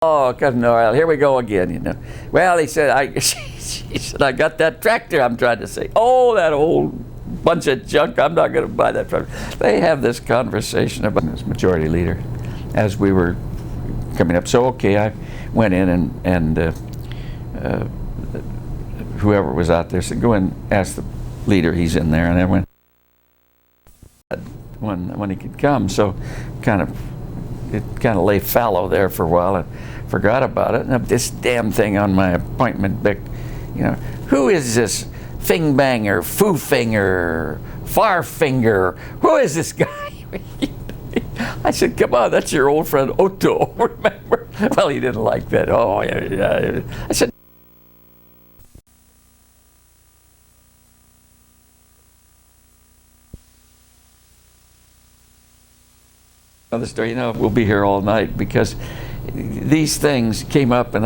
Oh, no, here we go again, you know. Well, he said, he said, I got that tractor, I'm trying to say. Oh, that old bunch of junk, I'm not going to buy that tractor. They have this conversation about this majority leader as we were coming up. So, okay, I went in and whoever was out there said, go and ask the leader, he's in there. And I went, when he could come, so it kind of lay fallow there for a while and forgot about it. And this damn thing on my appointment book, you know, who is this Fing Banger, Foo Finger, Far Finger? Who is this guy? I said, come on, that's your old friend Otto, remember? Well, he didn't like that. Oh, yeah. I said, the story, you know, we'll be here all night because these things came up, and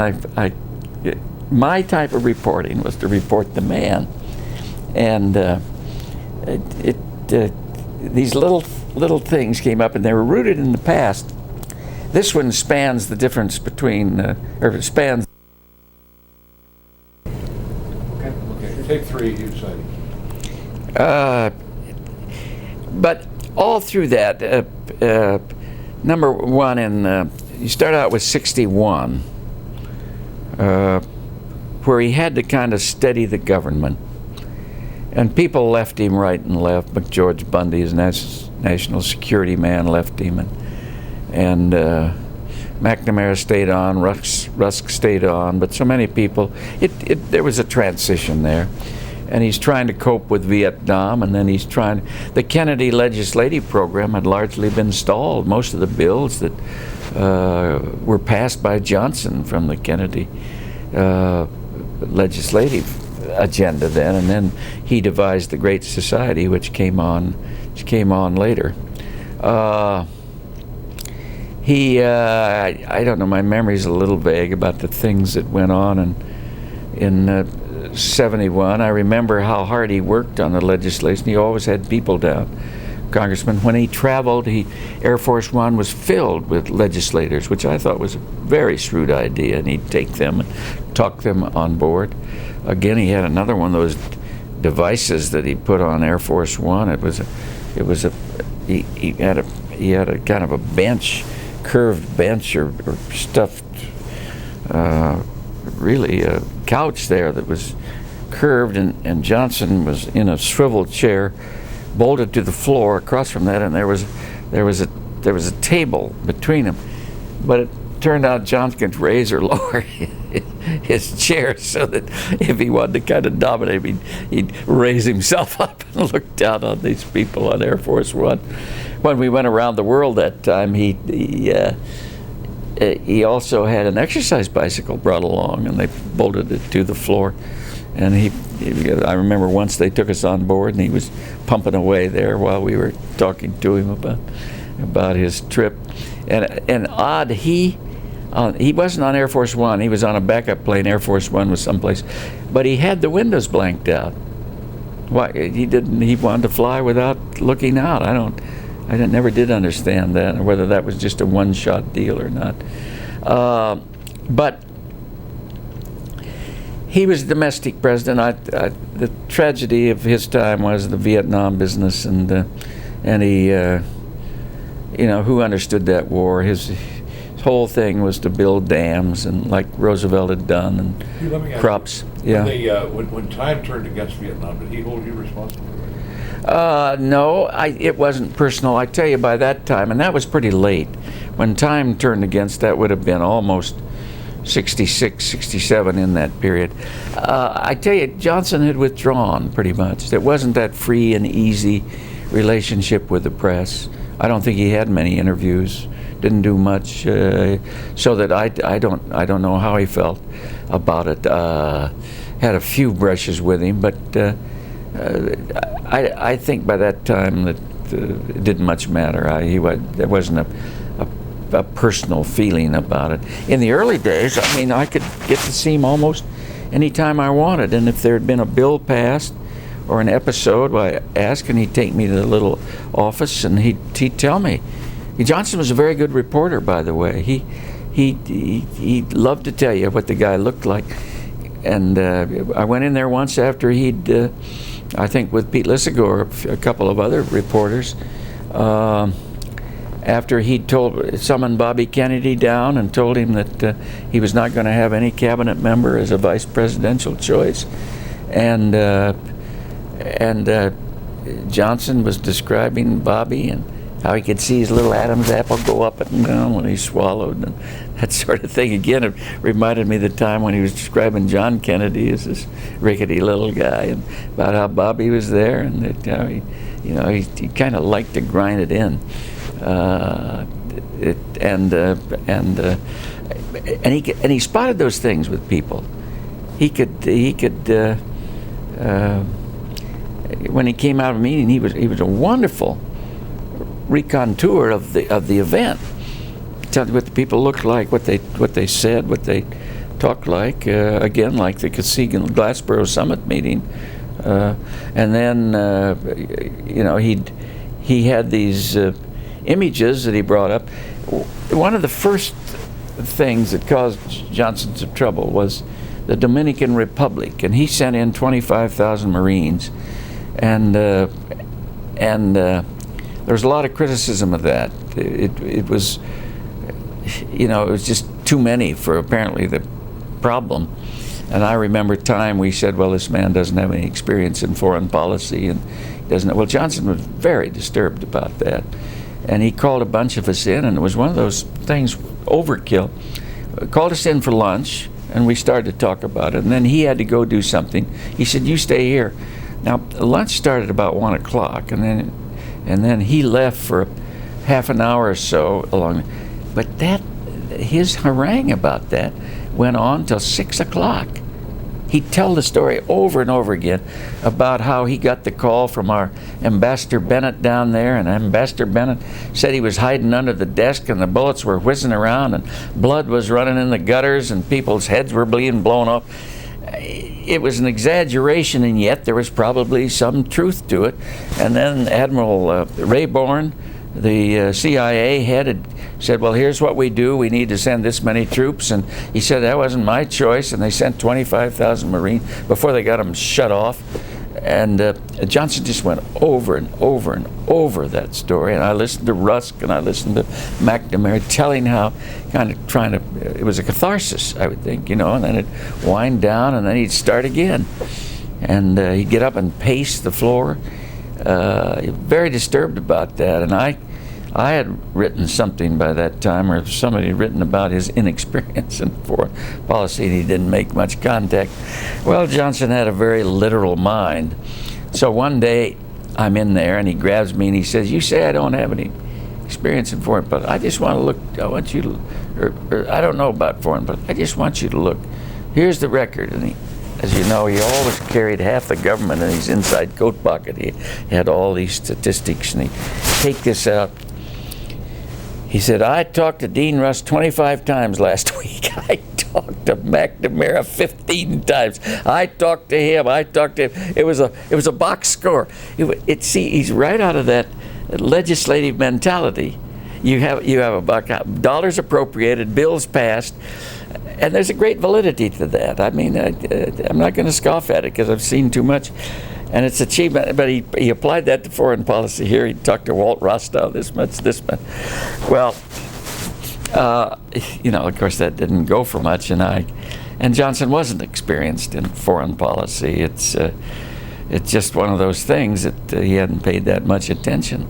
my type of reporting was to report the man, and these little things came up, and they were rooted in the past. This one spans the difference between, or spans. Okay. Take three, Hugh Sidey. But all through that, number one, you start out with 61, where he had to kind of steady the government. And people left him right and left. McGeorge Bundy, his national security man, left him. And McNamara stayed on, Rusk stayed on. But so many people, there was a transition there. And he's trying to cope with Vietnam, and then the Kennedy legislative program had largely been stalled. Most of the bills that were passed by Johnson from the Kennedy legislative agenda then, and then he devised the Great Society, which came on later. I don't know, my memory's a little vague about the things that went on in 71. I remember how hard he worked on the legislation. He always had people down. Congressman, when he traveled, Air Force One was filled with legislators, which I thought was a very shrewd idea, and he'd take them and talk them on board. Again, he had another one of those devices that he put on Air Force One. He had a kind of a bench, curved bench or stuffed, really a couch there that was curved, and Johnson was in a swivel chair, bolted to the floor. Across from that, and there was a table between them, but it turned out Johnson could raise or lower his chair so that if he wanted to kind of dominate him, he'd raise himself up and look down on these people on Air Force One. When we went around the world that time, he also had an exercise bicycle brought along, and they bolted it to the floor. And I remember once they took us on board, and he was pumping away there while we were talking to him about his trip. And odd, he wasn't on Air Force One. He was on a backup plane. Air Force One was someplace, but he had the windows blanked out. Why he didn't? He wanted to fly without looking out. I never did understand that, or whether that was just a one-shot deal or not. But he was domestic president. The tragedy of his time was the Vietnam business, and he, who understood that war? His whole thing was to build dams, and like Roosevelt had done, and crops. Yeah. When time turned against Vietnam, did he hold you responsible for that? No, it wasn't personal. I tell you, by that time, and that was pretty late. When time turned against, that would have been almost 66, 67 in that period. I tell you, Johnson had withdrawn pretty much. There wasn't that free and easy relationship with the press. I don't think he had many interviews. Didn't do much, so that I don't know how he felt about it. Had a few brushes with him, but I think by that time that it didn't much matter. There wasn't a personal feeling about it. In the early days, I could get to see him almost any time I wanted, and if there had been a bill passed or an episode, well, I asked, and he'd take me to the little office, and he'd tell me. Johnson was a very good reporter, by the way. he loved to tell you what the guy looked like. And I went in there once after he'd, I think with Pete Lissagore, a couple of other reporters, after he'd summoned Bobby Kennedy down and told him that he was not going to have any cabinet member as a vice presidential choice. And Johnson was describing Bobby and how he could see his little Adam's apple go up and down when he swallowed and that sort of thing. Again, it reminded me of the time when he was describing John Kennedy as this rickety little guy, and about how Bobby was there, and that he kind of liked to grind it in. And he spotted those things with people. He could. When he came out of a meeting, he was a wonderful raconteur of the event. Tell you what the people looked like, what they said, what they talked like. Again, like the Glassboro Summit meeting, and then he had these images that he brought up. One of the first things that caused Johnson some trouble was the Dominican Republic, and he sent in 25,000 Marines, and there was a lot of criticism of that. It was, it was just too many for apparently the problem. And I remember time we said, well, this man doesn't have any experience in foreign policy, and doesn't. Well, Johnson was very disturbed about that, and he called a bunch of us in, and it was one of those things, overkill. Called us in for lunch, and we started to talk about it, and then he had to go do something. He said, you stay here. Now, lunch started about 1 o'clock, and then he left for half an hour or so along. But his harangue about that went on till 6 o'clock. He'd tell the story over and over again about how he got the call from our Ambassador Bennett down there, and Ambassador Bennett said he was hiding under the desk and the bullets were whizzing around and blood was running in the gutters and people's heads were being blown off. It was an exaggeration, and yet there was probably some truth to it. And then Admiral Rayborn, the CIA head, had said, well, here's what we do. We need to send this many troops. And he said, that wasn't my choice. And they sent 25,000 Marines before they got them shut off. And Johnson just went over and over and over that story. And I listened to Rusk and I listened to McNamara telling how, kind of trying to, it was a catharsis, I would think, and then it'd wind down and then he'd start again. And he'd get up and pace the floor. Very disturbed about that. And I had written something by that time, or somebody had written about his inexperience in foreign policy, and he didn't make much contact. Well, Johnson had a very literal mind. So one day I'm in there, and he grabs me and he says, you say I don't have any experience in foreign policy. I just want to look, I want you to, or I don't know about foreign policy. I just want you to look. Here's the record. And he, as you know, he always carried half the government in his inside coat pocket. He had all these statistics, and he'd take this out. He said, I talked to Dean Russ 25 times last week. I talked to McNamara 15 times. I talked to him. It was a box score. He's right out of that legislative mentality. You have a dollars appropriated, bills passed, and there's a great validity to that. I mean, I'm not going to scoff at it because I've seen too much. And it's achievement, but he applied that to foreign policy here. He talked to Walt Rostow this much. Well, of course that didn't go for much, and Johnson wasn't experienced in foreign policy. It's just one of those things that he hadn't paid that much attention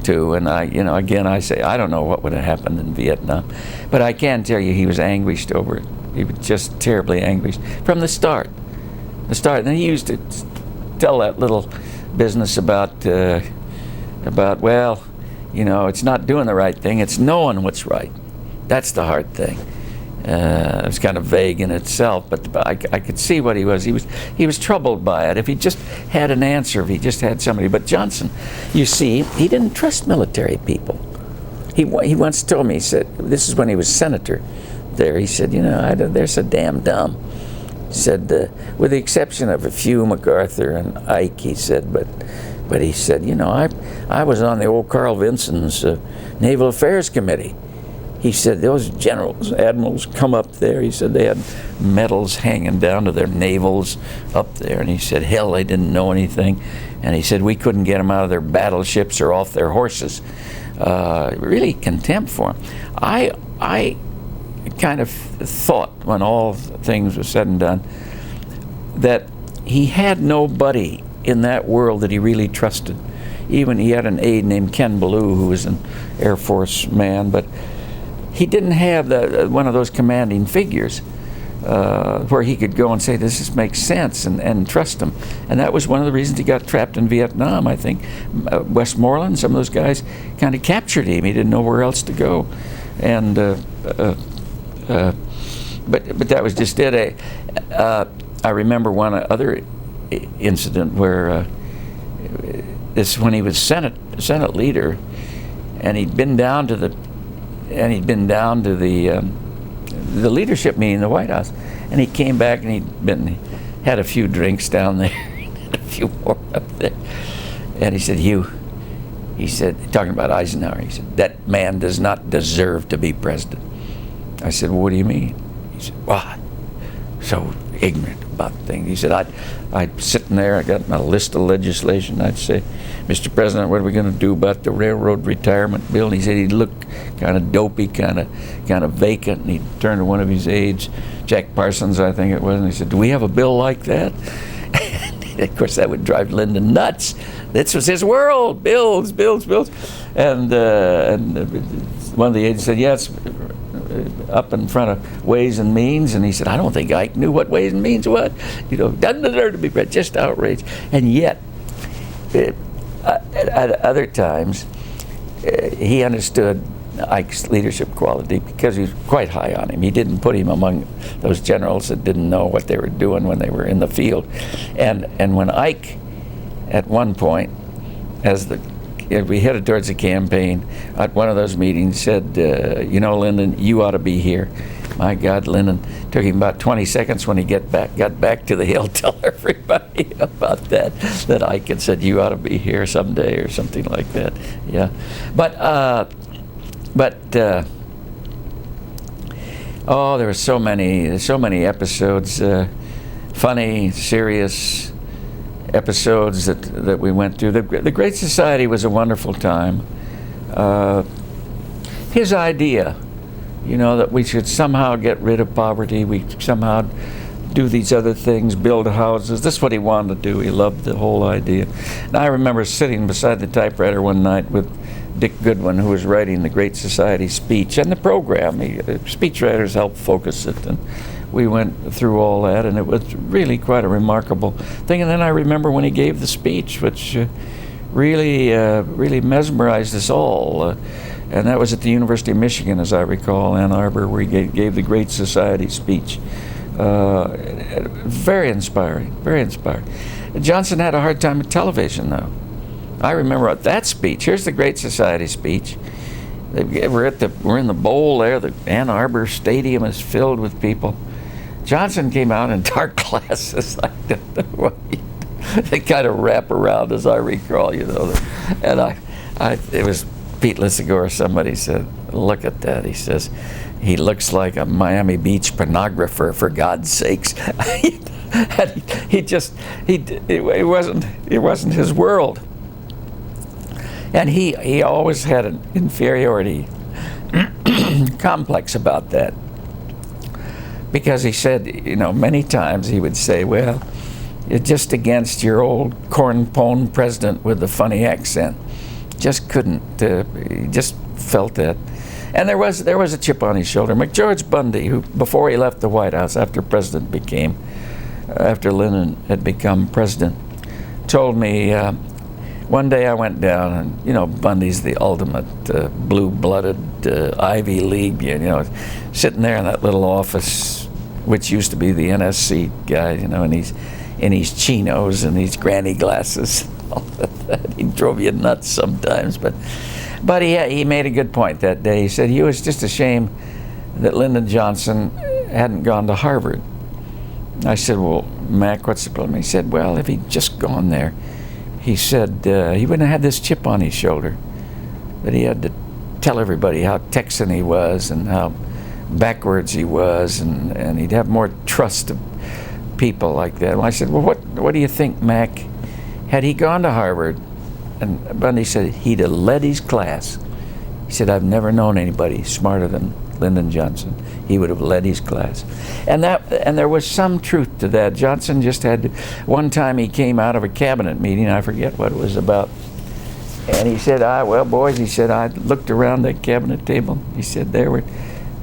to. And I say, I don't know what would have happened in Vietnam, but I can tell you he was anguished over it. He was just terribly anguished from the start. And he used to tell that little business about well, it's not doing the right thing, it's knowing what's right. That's the hard thing. It was kind of vague in itself, but I could see what he was. He was troubled by it. If he just had an answer, if he just had somebody. But Johnson, you see, he didn't trust military people. He once told me, he said, this is when he was senator there, he said, they're so damn dumb. He said, with the exception of a few, MacArthur and Ike, he said, but he said, I was on the old Carl Vinson's Naval Affairs Committee, he said, those generals, admirals come up there. He said they had medals hanging down to their navels up there. And he said, hell, they didn't know anything. And he said, we couldn't get them out of their battleships or off their horses. Really contempt for them. I kind of thought, when all things were said and done, that he had nobody in that world that he really trusted. Even he had an aide named Ken Ballou, who was an Air Force man, but he didn't have one of those commanding figures where he could go and say, this makes sense, and trust him. And that was one of the reasons he got trapped in Vietnam, I think. Westmoreland, some of those guys kind of captured him. He didn't know where else to go. And but that was just it. I remember one other incident where when he was Senate leader, and he'd been down to the leadership meeting in the White House, and he came back and he'd had a few drinks down there, and a few more up there, and he said, Hugh, he said, talking about Eisenhower, he said, that man does not deserve to be president. I said, well, what do you mean? He said, well, so ignorant about things. He said, I'd sitting there, I got my list of legislation, I'd say, Mr. President, what are we going to do about the railroad retirement bill? And he said he'd look kind of dopey, kind of vacant, and he'd turn to one of his aides, Jack Parsons, I think it was, and he said, do we have a bill like that? And of course, that would drive Lyndon nuts. This was his world, bills. And one of the aides said, yes, up in front of Ways and Means, and he said, I don't think Ike knew what Ways and Means was. Doesn't deserve to be read, just outraged. And yet, at other times, he understood Ike's leadership quality because he was quite high on him. He didn't put him among those generals that didn't know what they were doing when they were in the field. And when Ike, at one point, as we headed towards the campaign, at one of those meetings said, Lyndon, you ought to be here. My God, Lyndon, took him about 20 seconds when he got back to the hill to tell everybody about that Ike had said, you ought to be here someday or something like that. Yeah. But there were so many episodes, funny, serious episodes that we went through. The Great Society was a wonderful time. His idea, that we should somehow get rid of poverty, we somehow do these other things, build houses. This is what he wanted to do. He loved the whole idea. And I remember sitting beside the typewriter one night with Dick Goodwin, who was writing the Great Society speech and the program. Speechwriters helped focus it, and we went through all that, and it was really quite a remarkable thing. And then I remember when he gave the speech, which really mesmerized us all, and that was at the University of Michigan, as I recall, Ann Arbor, where he gave the Great Society speech. Very inspiring, very inspiring. Johnson had a hard time with television, though. I remember that speech. Here's the Great Society speech. We're in the bowl there. The Ann Arbor Stadium is filled with people. Johnson came out in dark glasses. I don't know what they kind of wrap around, as I recall, And it was Pete Lissigore or somebody said, look at that. He says, he looks like a Miami Beach pornographer, for God's sakes. It wasn't his world. And he always had an inferiority complex about that. Because he said, many times he would say, well, you're just against your old corn-pone president with the funny accent. Just couldn't, he just felt that. And there was a chip on his shoulder. McGeorge Bundy, who, before he left the White House, after Lyndon had become president, told me, one day I went down, and Bundy's the ultimate blue-blooded Ivy League, sitting there in that little office, which used to be the NSC guy, and he's in his chinos and these granny glasses. All that. He drove you nuts sometimes, but he made a good point that day. He said he was just ashamed that Lyndon Johnson hadn't gone to Harvard. I said, well, Mac, what's the problem? He said, well, if he'd just gone there, he said he wouldn't have had this chip on his shoulder that he had to tell everybody how Texan he was and how backwards he was, and he'd have more trust of people like that. And I said, well, what do you think, Mac? Had he gone to Harvard, and Bundy said he'd have led his class. He said, I've never known anybody smarter than Lyndon Johnson. He would have led his class. And there was some truth to that. Johnson just had to, one time he came out of a cabinet meeting, I forget what it was about, and he said, well, boys, he said, I looked around that cabinet table. He said, there were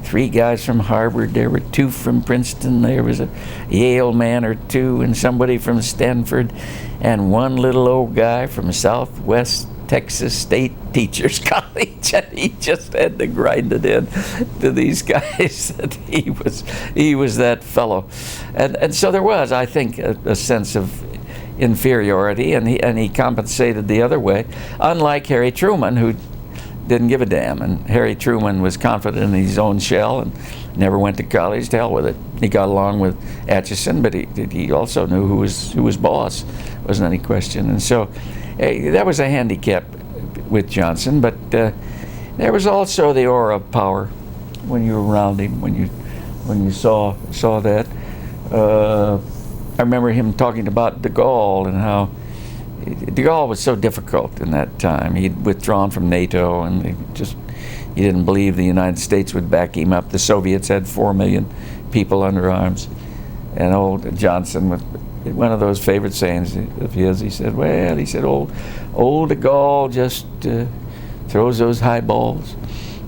3 guys from Harvard, there were 2 from Princeton, there was a Yale man or 2, and somebody from Stanford, and 1 little old guy from Southwest Texas State Teachers College, and he just had to grind it in to these guys that he was that fellow, and so there was, I think, a sense of inferiority, and he compensated the other way, unlike Harry Truman, who didn't give a damn. And Harry Truman was confident in his own shell and never went to college. To hell with it. He got along with Atchison, but he also knew who was boss. Wasn't any question. And so that was a handicap with Johnson. But there was also the aura of power when you were around him, when you saw that. I remember him talking about de Gaulle and how de Gaulle was so difficult in that time. He'd withdrawn from NATO, and he didn't believe the United States would back him up. The Soviets had 4 million people under arms. And old Johnson, with one of those favorite sayings of his, he said, old de Gaulle just throws those high balls.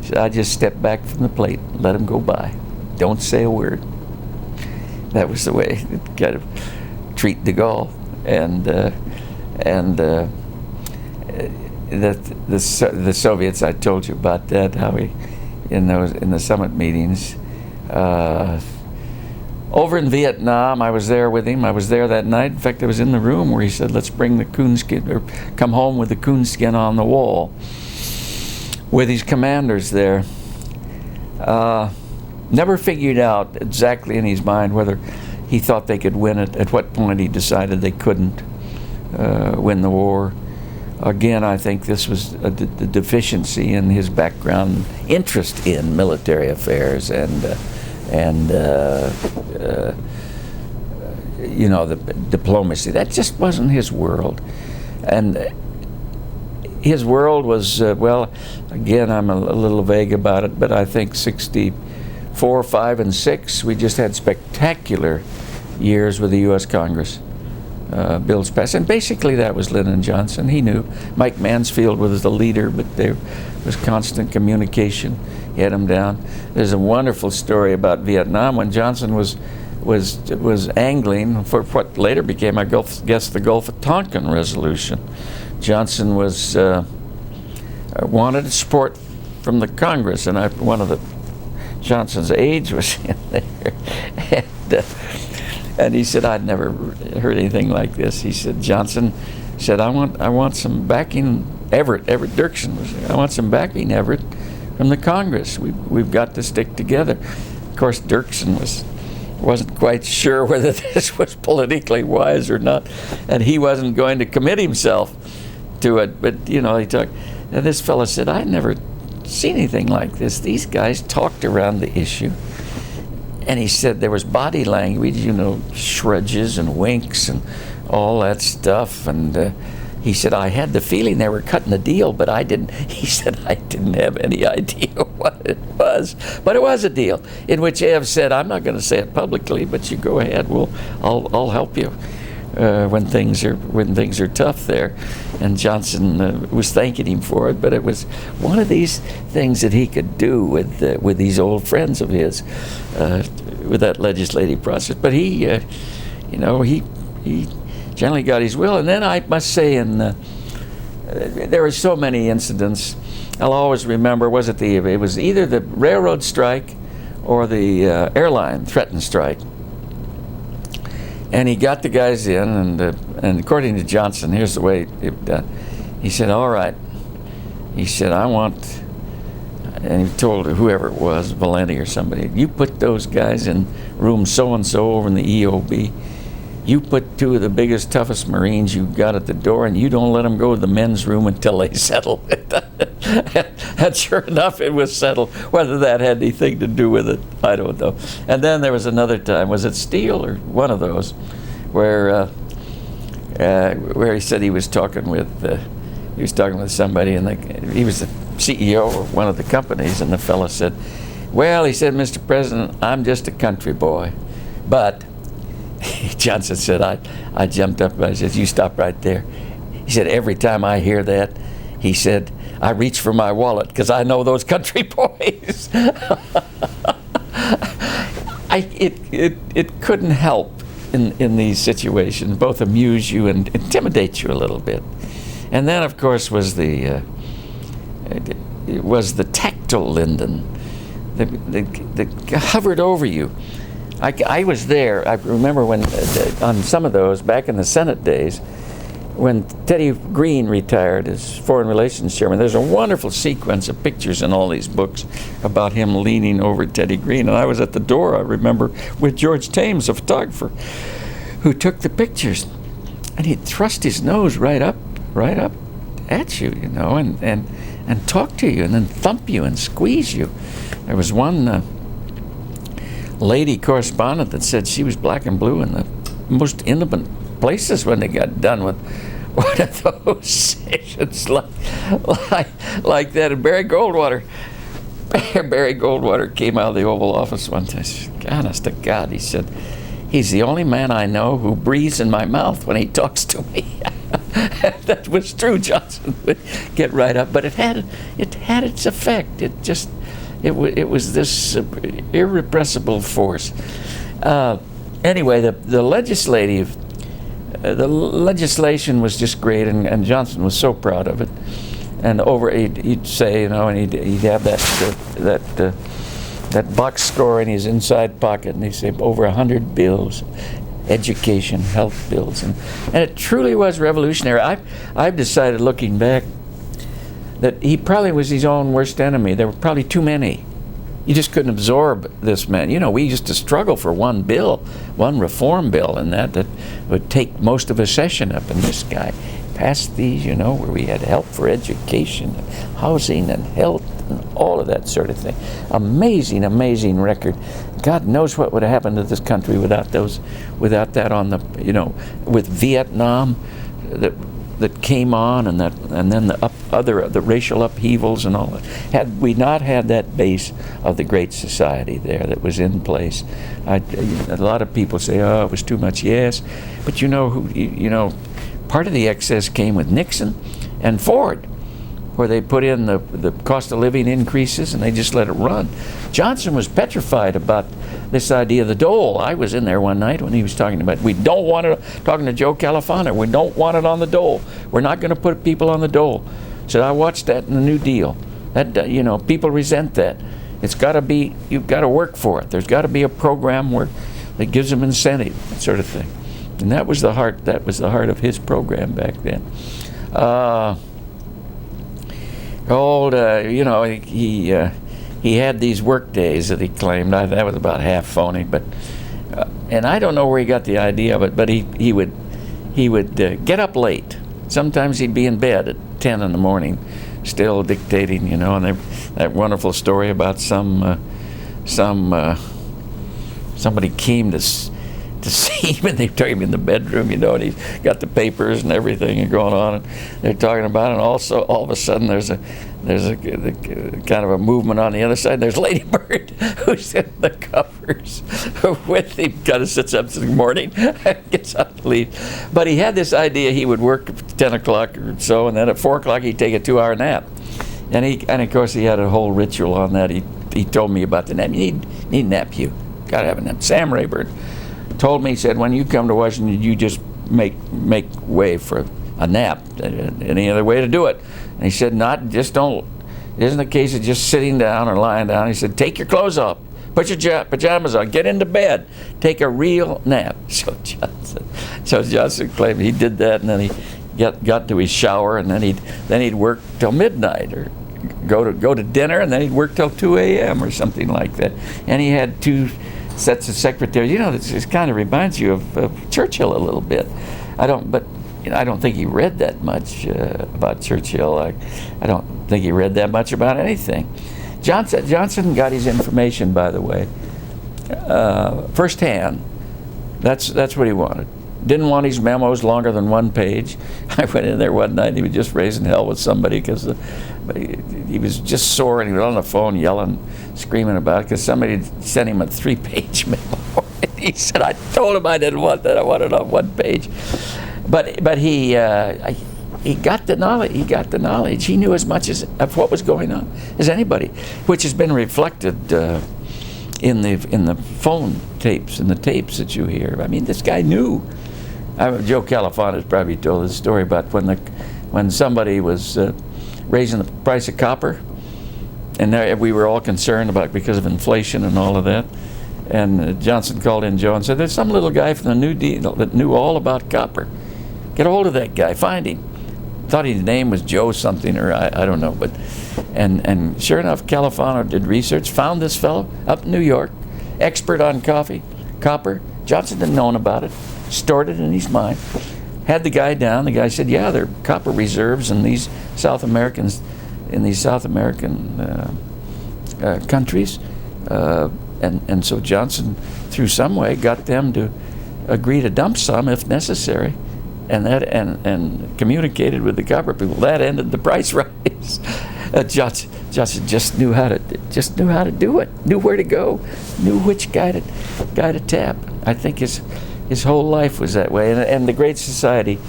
He said, I just step back from the plate, let him go by. Don't say a word. That was the way to kind of treat de Gaulle. And the Soviets, I told you about that, how he, in the summit meetings, over in Vietnam, I was there with him. I was there that night. In fact, I was in the room where he said, let's bring the coonskin, or come home with the coonskin on the wall, with his commanders there. Never figured out exactly in his mind whether he thought they could win it. At what point he decided they couldn't win the war. Again, I think this was the deficiency in his background, interest in military affairs, and the diplomacy. That just wasn't his world. And his world was, again, I'm a little vague about it, but I think 64, 5, and 6, we just had spectacular years with the U.S. Congress. Bills passed, and basically that was Lyndon Johnson. He knew Mike Mansfield was the leader, but there was constant communication. He had him down. There's a wonderful story about Vietnam when Johnson was angling for what later became, I guess, the Gulf of Tonkin resolution. Johnson was wanted support from the Congress, and one of the Johnson's aides was in there, and he said, I'd never heard anything like this. He said, Johnson said, I want some backing. Everett Dirksen was there. I want some backing, Everett, from the Congress. We've got to stick together. Of course, Dirksen wasn't quite sure whether this was politically wise or not, and he wasn't going to commit himself to it. But he talked. And this fellow said, I'd never seen anything like this. These guys talked around the issue. And he said there was body language, shrudges and winks and all that stuff. And he said, I had the feeling they were cutting a deal, but I didn't. He said, I didn't have any idea what it was. But it was a deal in which Ev said, I'm not going to say it publicly, but you go ahead. I'll help you when things are tough there. And Johnson was thanking him for it, but it was one of these things that he could do with these old friends of his, with that legislative process. But he generally got his will. And then I must say, there were so many incidents. I'll always remember. It was either the railroad strike or the airline threatened strike. And he got the guys in, and according to Johnson, here's the way it was done. He said, all right. He said, I want, and he told whoever it was, Valenti or somebody, you put those guys in room so-and-so over in the EOB. you put two of the biggest, toughest Marines you got at the door, and you don't let them go to the men's room until they settle it. And sure enough, it was settled. Whether that had anything to do with it, I don't know. And then there was another time, was it Steele or one of those, where he said he was talking with somebody, and he was the CEO of one of the companies, and the fellow said, well, he said, Mr. President, I'm just a country boy. But, Johnson said, I jumped up and I said, you stop right there. He said, every time I hear that, he said, I reach for my wallet because I know those country boys. It couldn't help in these situations, both amuse you and intimidate you a little bit. And then, of course, was the tactile Lyndon that hovered over you. I was there. I remember when on some of those back in the Senate days, when Teddy Green retired as Foreign Relations Chairman. There's a wonderful sequence of pictures in all these books about him leaning over Teddy Green, and I was at the door, I remember, with George Thames, a photographer, who took the pictures, and he'd thrust his nose right up at you, and talk to you, and then thump you and squeeze you. There was one lady correspondent that said she was black and blue in the most intimate places when they got done with one of those sessions like that. And Barry Goldwater came out of the Oval Office one time. Honest to God, he said, he's the only man I know who breathes in my mouth when he talks to me. That was true. Johnson would get right up, but it had its effect. It was this irrepressible force. Anyway, the legislation was just great, and Johnson was so proud of it. And he'd say, and he'd have that box score in his inside pocket, and he'd say over 100 bills, education, health bills, and it truly was revolutionary. I've decided, looking back, that he probably was his own worst enemy. There were probably too many. You just couldn't absorb this man. We used to struggle for one bill, one reform bill, and that would take most of a session up. And this guy passed these, where we had help for education, and housing, and health, and all of that sort of thing. Amazing, amazing record. God knows what would have happened to this country without that on the, with Vietnam, that came on, and then the racial upheavals and all that. Had we not had that base of the Great Society there that was in place, a lot of people say, "Oh, it was too much." Yes, but part of the excess came with Nixon and Ford, where they put in the cost of living increases and they just let it run. Johnson was petrified about this idea of the dole. I was in there one night when he was talking about, we don't want it, talking to Joe Califano, we don't want it on the dole. We're not going to put people on the dole. So I watched that in the New Deal. That people resent that. It's got to be, you've got to work for it. There's got to be a program that gives them incentive, that sort of thing. And that was the heart of his program back then. He had these work days that he claimed. That was about half phony, but and I don't know where he got the idea of it. But he would get up late. Sometimes he'd be in bed at 10 in the morning, still dictating. And that wonderful story about somebody came to see him, and they took him in the bedroom, and he's got the papers and everything going on, and they're talking about it, and also all of a sudden there's a kind of a movement on the other side. There's Lady Bird, who's in the covers with him, kind of sits up in the morning, gets up to leave. But he had this idea he would work at 10 o'clock or so, and then at 4 o'clock he'd take a 2-hour nap. And of course he had a whole ritual on that. He told me about the nap. You need a nap, Hugh. Got to have a nap. Sam Rayburn told me, he said, when you come to Washington, you just make way for a nap. Any other way to do it? And he said, it isn't a case of just sitting down or lying down. He said, take your clothes off, put your pajamas on, get into bed, take a real nap. So Johnson claimed he did that, and then he got to his shower, and then he'd work till midnight, or go to dinner, and then he'd work till 2 a.m. or something like that. And he had two That's the secretary. This kind of reminds you of Churchill a little bit. I don't think he read that much about Churchill. I don't think he read that much about anything. Johnson got his information, by the way, firsthand. That's what he wanted. Didn't want his memos longer than 1 page. I went in there one night and he was just raising hell with somebody because he was just sore and he was on the phone yelling, screaming about it because somebody sent him a 3-page memo. He said, I told him I didn't want that. I wanted it on 1 page. But he got the knowledge. He got the knowledge. He knew as much of what was going on as anybody, which has been reflected in the phone tapes and the tapes that you hear. I mean, this guy knew. Joe Califano's probably told this story about when somebody was raising the price of copper, and we were all concerned about because of inflation and all of that. And Johnson called in Joe and said, "There's some little guy from the New Deal that knew all about copper. Get a hold of that guy. Find him." Thought his name was Joe something, or I don't know, but and sure enough, Califano did research, found this fellow up in New York, expert on copper. Johnson didn't know about it, stored it in his mind, had the guy down. The guy said, "Yeah, there are copper reserves in these South American countries," and so Johnson, through some way, got them to agree to dump some if necessary. And communicated with the copper people. That ended the price rise. Johnson just knew how to do it. Knew where to go. Knew which guy to tap. I think his whole life was that way. And the Great Society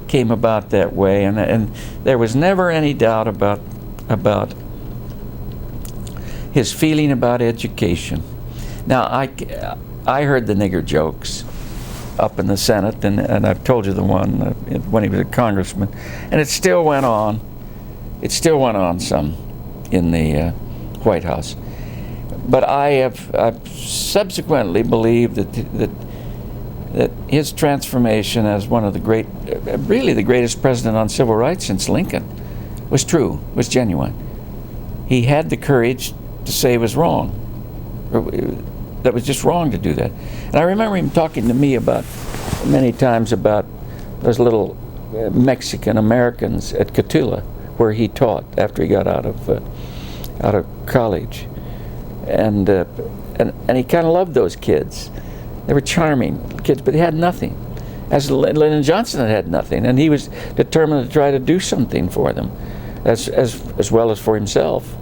came about that way. And there was never any doubt about his feeling about education. Now I heard the nigger jokes up in the Senate, and I've told you the one when he was a congressman, and it still went on. It still went on some in the White House. But I've subsequently believed that his transformation as one of the really the greatest president on civil rights since Lincoln, was true, was genuine. He had the courage to say it was wrong. That was just wrong to do that. And I remember him talking to me many times about those little Mexican Americans at Catula, where he taught after he got out of college, and he kind of loved those kids. They were charming kids, but they had nothing. As Lyndon Johnson had nothing, and he was determined to try to do something for them, as well as for himself.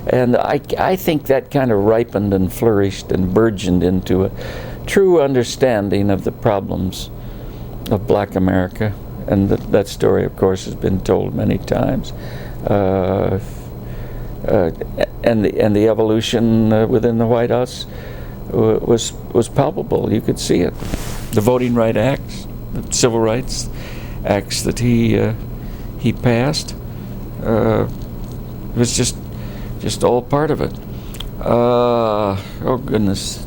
And I think that kind of ripened and flourished and burgeoned into a true understanding of the problems of Black America. And that story, of course, has been told many times. And the evolution within the White House was palpable. You could see it. The Voting Rights Acts, the Civil Rights Acts that he passed, was just all part of it. Oh goodness,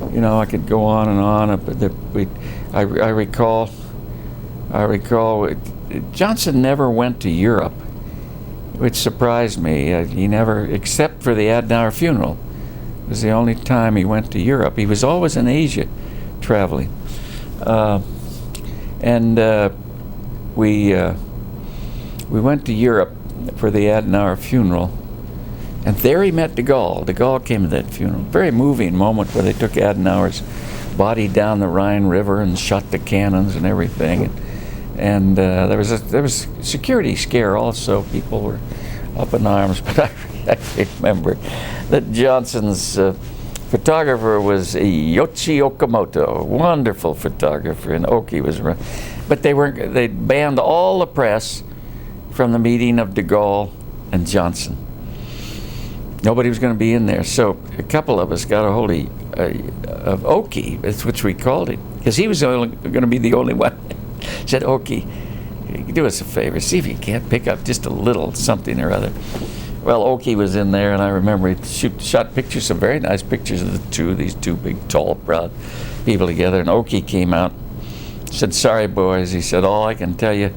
I could go on and on. But I recall Johnson never went to Europe, which surprised me. He never, except for the Adenauer funeral, it was the only time he went to Europe. He was always in Asia, traveling, and we went to Europe for the Adenauer funeral. And there he met de Gaulle. De Gaulle came to that funeral. Very moving moment where they took Adenauer's body down the Rhine River and shot the cannons and everything. And there was a security scare also. People were up in arms. But I remember that Johnson's photographer was Yoichi Okamoto, wonderful photographer, and Oki was around. But they banned all the press from the meeting of de Gaulle and Johnson. Nobody was going to be in there, so a couple of us got a hold of Oki, that's what we called him, because he was going to be the only one. Said, "Oki, do us a favor, see if you can't pick up just a little something or other." Well, Oki was in there, and I remember he shot pictures, some very nice pictures of these two big, tall, proud people together, and Oki came out, said, "Sorry, boys," he said, "all I can tell you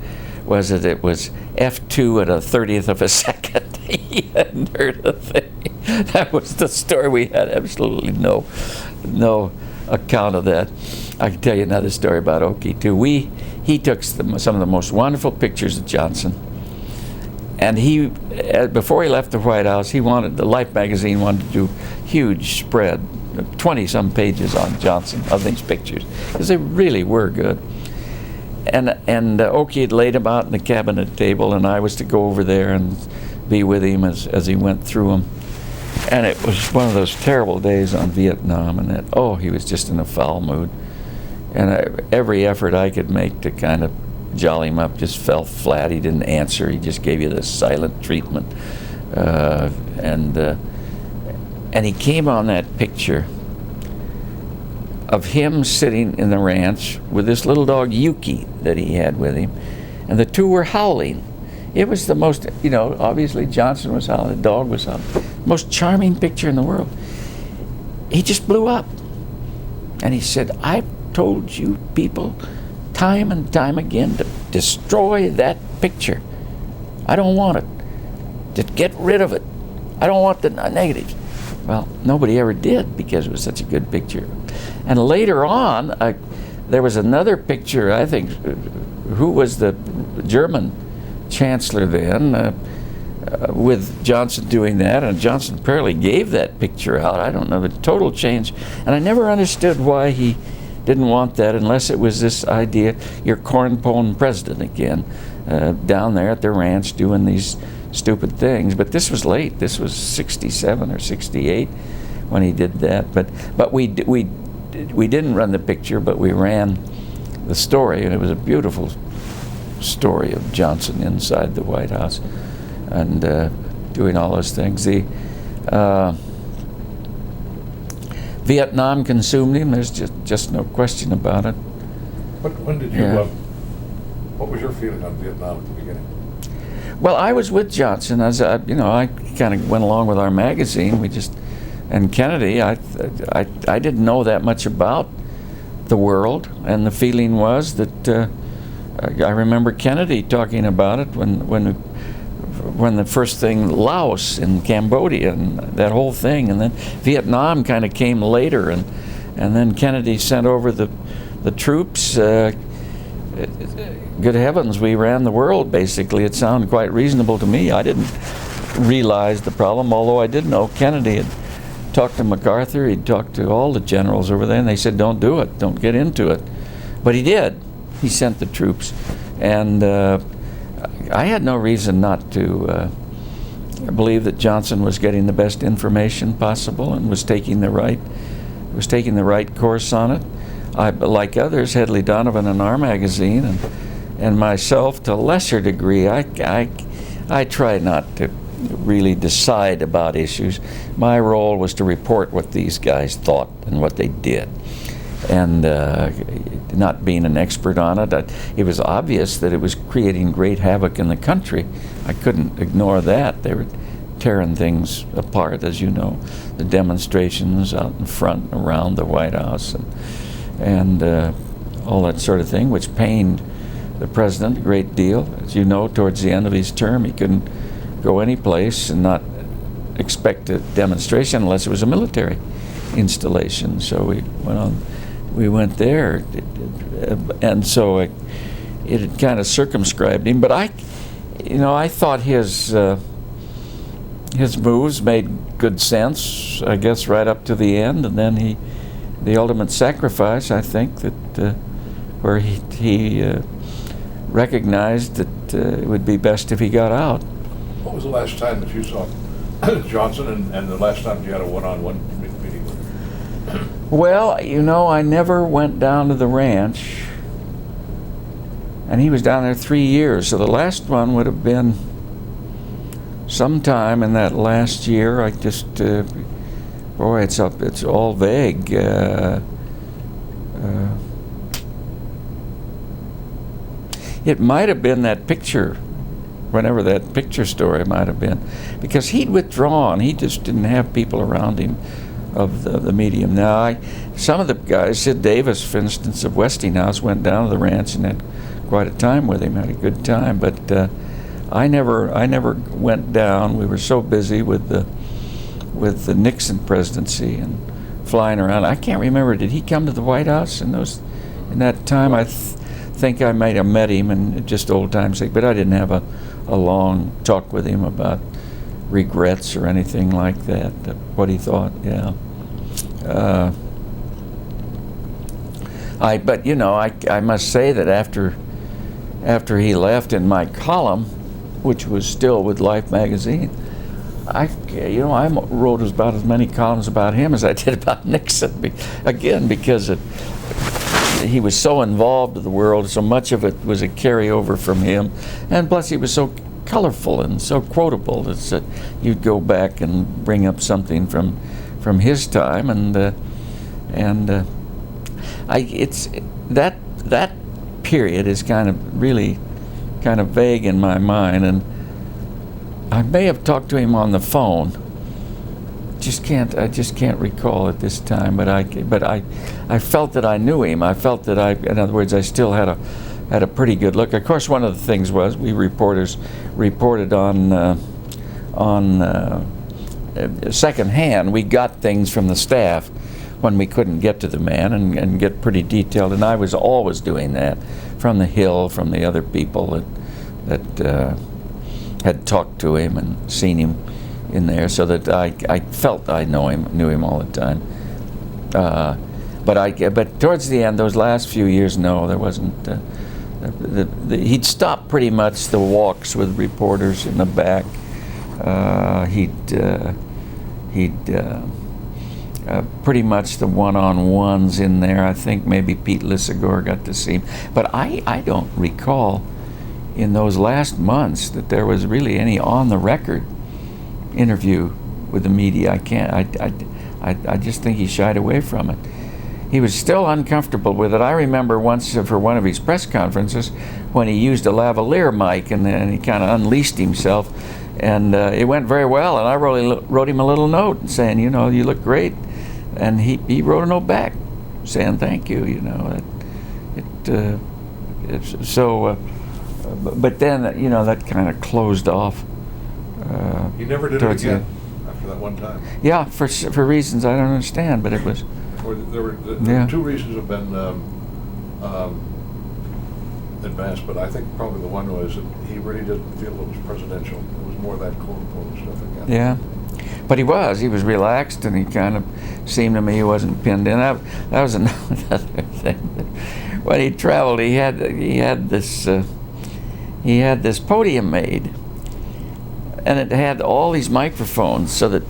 was that it was F2 at a 30th of a second." He hadn't heard a thing. That was the story. We had absolutely no account of that. I can tell you another story about Okie too. He took some of the most wonderful pictures of Johnson, and he before he left the White House, the Life magazine wanted to do huge spread, 20-some pages on Johnson of these pictures, because they really were good. And Okie had laid them out on the cabinet table, and I was to go over there and be with him as he went through them. And it was one of those terrible days on Vietnam, and he was just in a foul mood. And every effort I could make to kind of jolly him up just fell flat. He didn't answer. He just gave you this silent treatment. And he came on that picture of him sitting in the ranch with this little dog, Yuki, that he had with him. And the two were howling. It was the most, obviously Johnson was howling, the dog was howling. Most charming picture in the world. He just blew up. And he said, I've told you people time and time again to destroy that picture. I don't want it. Just get rid of it. I don't want the negatives. Well, nobody ever did because it was such a good picture. And later on, there was another picture, I think, who was the German chancellor then, with Johnson doing that, and Johnson apparently gave that picture out. I don't know, the total change. And I never understood why he didn't want that unless it was this idea, you're corn-pone president again, down there at the ranch doing these stupid things. But this was late. This was 67 or 68 when he did that. But we didn't run the picture, but we ran the story, and it was a beautiful story of Johnson inside the White House and doing all those things. The Vietnam consumed him. There's just no question about it. When did you? What was your feeling on Vietnam at the beginning? Well, I was with Johnson. I kind of went along with our magazine. And Kennedy. I didn't know that much about the world, and the feeling was that I remember Kennedy talking about it when the first thing, Laos and Cambodia and that whole thing, and then Vietnam kind of came later, and then Kennedy sent over the troops. Good heavens, we ran the world, basically. It sounded quite reasonable to me. I didn't realize the problem, although I did know Kennedy had talked to MacArthur, he'd talked to all the generals over there, and they said, don't do it, don't get into it. But he did. He sent the troops. And I had no reason not to believe that Johnson was getting the best information possible and was taking the right course on it. I, like others, Hedley Donovan in our magazine, and myself to a lesser degree, I try not to really decide about issues. My role was to report what these guys thought and what they did. And not being an expert on it, it was obvious that it was creating great havoc in the country. I couldn't ignore that. They were tearing things apart, as you know, the demonstrations out in front and around the White House and all that sort of thing, which pained the president a great deal. As you know, towards the end of his term, he couldn't go any place and not expect a demonstration unless it was a military installation. So we went there, and so it had kind of circumscribed him. But I thought his moves made good sense, I guess, right up to the end, and then the ultimate sacrifice, I think, that where he recognized that it would be best if he got out. What was the last time that you saw Johnson, and the last time you had a one-on-one meeting with him? Well, I never went down to the ranch, and he was down there 3 years, so the last one would have been sometime in that last year. I just, it's all vague. It might have been that picture, whenever that picture story might have been, because he'd withdrawn. He just didn't have people around him of the medium. Now, some of the guys, Sid Davis, for instance, of Westinghouse, went down to the ranch and had quite a time with him, had a good time. But I never went down. We were so busy with with the Nixon presidency and flying around. I can't remember. Did he come to the White House in that time? I think I might have met him in just old time's sake, but I didn't have a long talk with him about regrets or anything like that. What he thought. Yeah. But you know, I must say that after he left, in my column, which was still with Life magazine, I wrote about as many columns about him as I did about Nixon. Again, because he was so involved with the world, so much of it was a carryover from him, and plus he was so colorful and so quotable that you'd go back and bring up something from his time, it's that period is kind of vague in my mind, and I may have talked to him on the phone. I just can't recall at this time. But I felt that I knew him. I felt that in other words, I still had a pretty good look. Of course, one of the things was we reporters reported on secondhand. We got things from the staff when we couldn't get to the man and get pretty detailed. And I was always doing that from the Hill, from the other people that had talked to him and seen him in there, so that I felt I knew him all the time. But towards the end, those last few years, no, there wasn't. He'd stopped pretty much the walks with reporters in the back. He'd pretty much the one-on-ones in there. I think maybe Pete Lissagore got to see him, but I don't recall in those last months that there was really any on-the-record interview with the media. I just think he shied away from it. He was still uncomfortable with it. I remember once for one of his press conferences when he used a lavalier mic and he kind of unleashed himself, and it went very well. And I wrote him a little note saying, you know, you look great, and he wrote a note back saying thank you. You know, but then, you know, that kind of closed off. He never did it again after that one time. Yeah, for reasons I don't understand, but it was. There two reasons have been advanced, but I think probably the one was that he really didn't feel it was presidential. It was more that quote-unquote stuff again. Yeah, but he was relaxed, and he kind of seemed to me he wasn't pinned in. That was another thing. When he traveled, he had this podium made, and it had all these microphones so that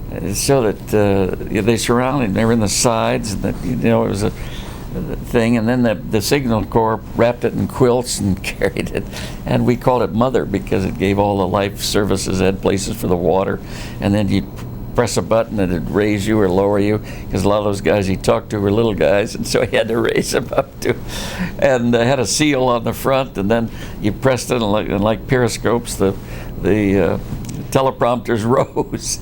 they surrounded him. They were in the sides, and it was a thing. And then the Signal Corps wrapped it in quilts and carried it, and we called it Mother because it gave all the life services, had places for the water, and then you'd press a button and it'd raise you or lower you, because a lot of those guys he talked to were little guys, and so he had to raise them up to, and had a seal on the front, and then you pressed it, and like periscopes, the teleprompters rose.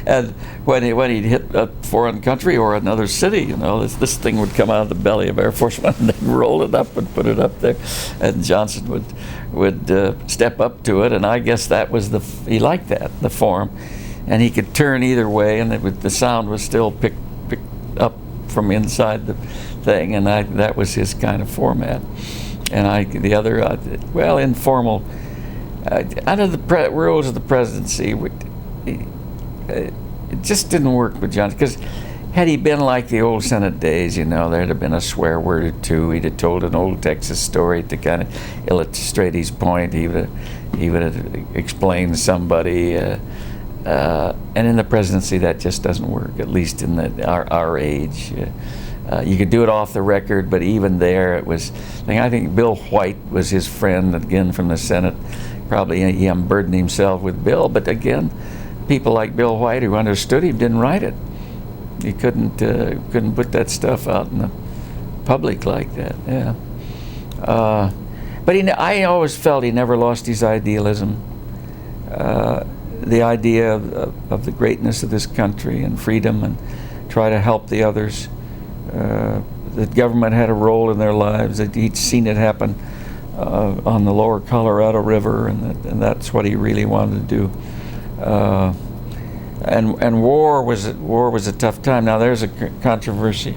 And when he'd hit a foreign country or another city, you know, this thing would come out of the belly of Air Force One, and they'd roll it up and put it up there, and Johnson would step up to it, and I guess that was he liked that, the form, and he could turn either way, and the sound was still picked up from inside the thing, and that was his kind of format. And the other, informal. Under the rules of the presidency, it just didn't work with Johnson. Because had he been like the old Senate days, you know, there'd have been a swear word or two. He'd have told an old Texas story to kind of illustrate his point. He would have explained somebody. And in the presidency, that just doesn't work. At least in our age. You could do it off the record, but even there, it was. I think Bill White was his friend, again from the Senate. Probably he unburdened himself with Bill, but again, people like Bill White who understood him didn't write it. He couldn't put that stuff out in the public like that. Yeah, but I always felt he never lost his idealism. The idea of the greatness of this country and freedom, and try to help the others. That government had a role in their lives. That he'd seen it happen on the lower Colorado River, and that's what he really wanted to do. and war was a tough time. Now there's a controversy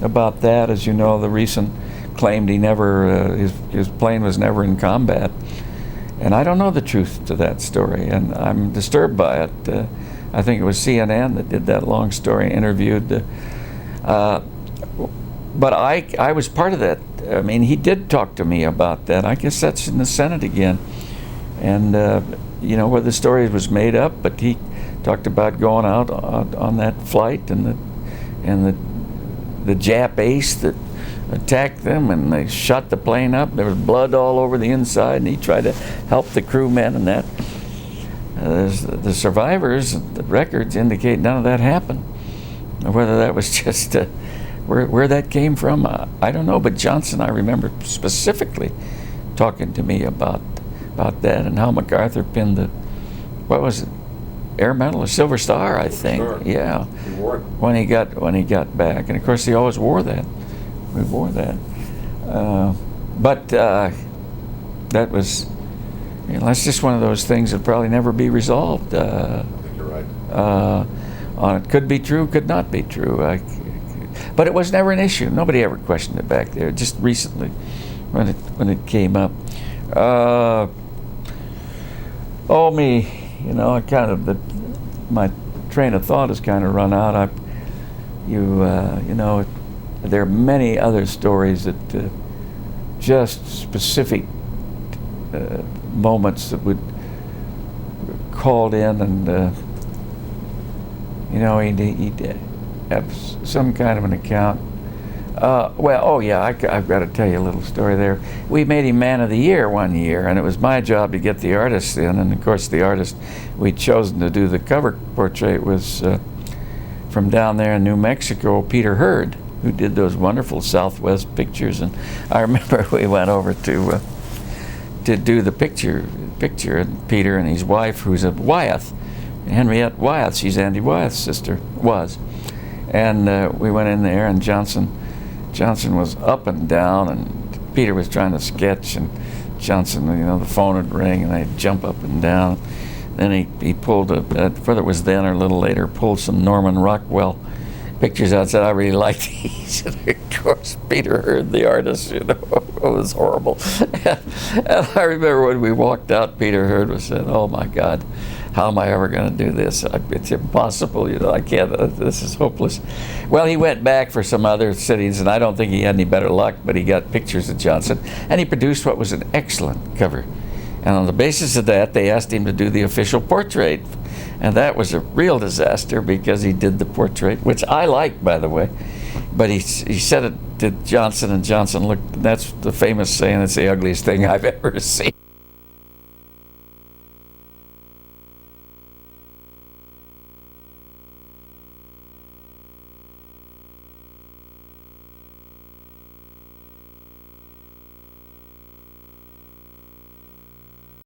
about that, as you know. The recent claimed he never his plane was never in combat, and I don't know the truth to that story, and I'm disturbed by it. I think it was CNN that did that long story, interviewed. But I was part of that. I mean, he did talk to me about that. I guess that's in the Senate again, and where the story was made up, but he talked about going out on that flight and the Jap ace that attacked them, and they shot the plane up. There was blood all over the inside, and he tried to help the crewmen and that. The survivors, the records indicate none of that happened. Whether that was just where that came from, I don't know. But Johnson, I remember specifically talking to me about that, and how MacArthur pinned what was it, Air Medal or Silver Star, I think. Star. Yeah. He wore it. When he got back, and of course he always wore that. We wore that, but that was, that's just one of those things that probably never be resolved. I think you're right. It could be true, could not be true. But it was never an issue. Nobody ever questioned it back there. Just recently, when it came up. My train of thought has kind of run out. There are many other stories that just specific moments that would called in, and he'd have some kind of an account. I've got to tell you a little story there. We made him Man of the Year one year, and it was my job to get the artists in, and of course the artist we'd chosen to do the cover portrait was from down there in New Mexico, Peter Hurd, who did those wonderful Southwest pictures. And I remember we went over to do the picture, and Peter and his wife, who's a Wyeth, Henriette Wyeth, she's Andy Wyeth's sister, and we went in there, and Johnson was up and down, and Peter was trying to sketch, and Johnson, the phone would ring, and I'd jump up and down. Then he pulled whether it was then or a little later, pulled some Norman Rockwell pictures out, said, I really liked these. And of course, Peter Hurd, the artist, it was horrible. And I remember when we walked out, Peter Hurd was saying, oh my God, how am I ever going to do this? It's impossible, I can't, this is hopeless. Well, he went back for some other sittings, and I don't think he had any better luck, but he got pictures of Johnson, and he produced what was an excellent cover. And on the basis of that, they asked him to do the official portrait. And that was a real disaster, because he did the portrait, which I like, by the way. But he said it to Johnson, and Johnson looked, that's the famous saying, it's the ugliest thing I've ever seen.